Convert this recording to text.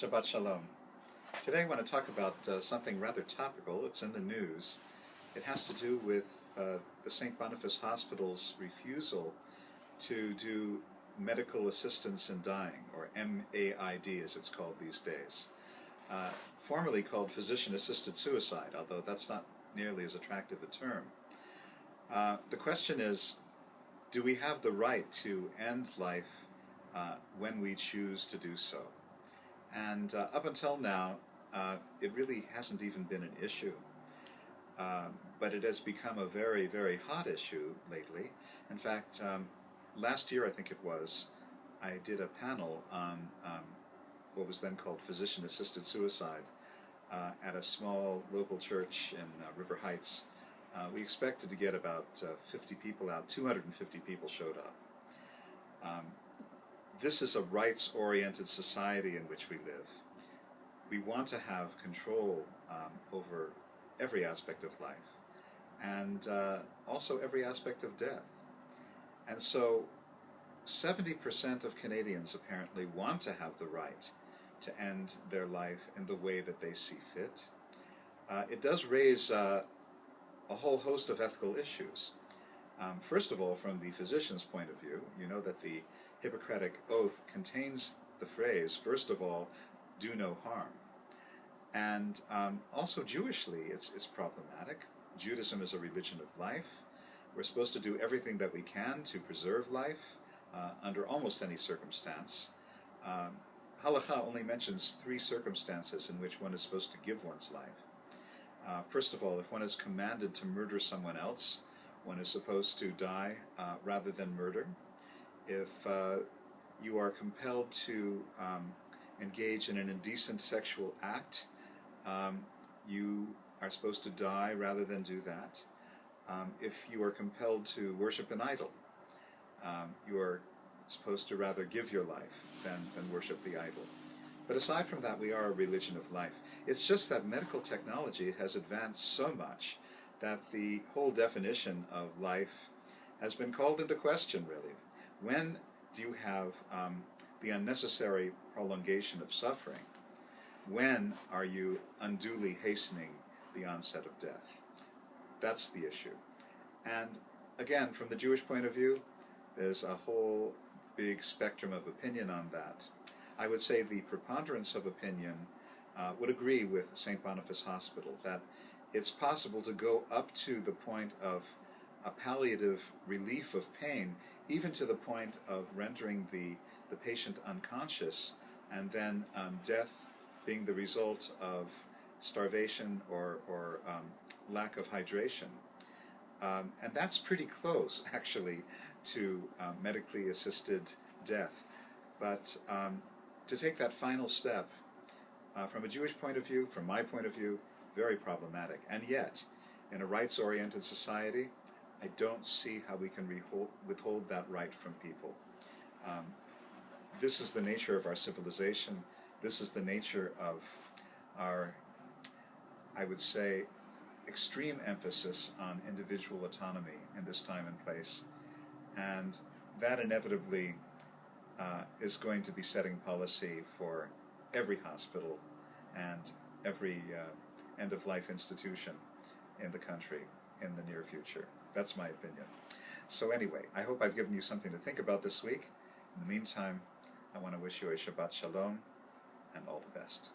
Shabbat Shalom. Today I want to talk about something rather topical. It's in the news. It has to do with the St. Boniface Hospital's refusal to do medical assistance in dying, or MAID as it's called these days. Formerly called physician-assisted suicide, although that's not nearly as attractive a term. The question is, do we have the right to end life when we choose to do so? And up until now, it really hasn't even been an issue. But it has become a very, very hot issue lately. In fact, last year, I think it was, I did a panel on what was then called physician-assisted suicide at a small local church in River Heights. We expected to get about 50 people out. 250 people showed up. This is a rights-oriented society in which we live. We want to have control over every aspect of life, and also every aspect of death. And so 70% of Canadians apparently want to have the right to end their life in the way that they see fit. It does raise a whole host of ethical issues. First of all, from the physician's point of view, you know that the Hippocratic Oath contains the phrase, first of all, do no harm. And also Jewishly, it's problematic. Judaism is a religion of life. We're supposed to do everything that we can to preserve life under almost any circumstance. Halakha only mentions 3 circumstances in which one is supposed to give one's life. First of all, if one is commanded to murder someone else, one is supposed to die rather than murder. If you are compelled to engage in an indecent sexual act, you are supposed to die rather than do that. If you are compelled to worship an idol, you are supposed to rather give your life than worship the idol. But aside from that, we are a religion of life. It's just that medical technology has advanced so much that the whole definition of life has been called into question, really. When do you have the unnecessary prolongation of suffering? When are you unduly hastening the onset of death? That's the issue. And again, from the Jewish point of view, there's a whole big spectrum of opinion on that. I would say the preponderance of opinion would agree with St. Boniface Hospital that it's possible to go up to the point of a palliative relief of pain, even to the point of rendering the patient unconscious, and then death being the result of starvation or lack of hydration. And that's pretty close, actually, to medically assisted death. But to take that final step, from a Jewish point of view, from my point of view, very problematic. And yet, in a rights-oriented society, I don't see how we can withhold that right from people. This is the nature of our civilization. This is the nature of our, I would say, extreme emphasis on individual autonomy in this time and place. And that inevitably is going to be setting policy for every hospital and every end-of-life institution in the country in the near future. That's my opinion. So anyway, I hope I've given you something to think about this week. In the meantime, I want to wish you a Shabbat Shalom and all the best.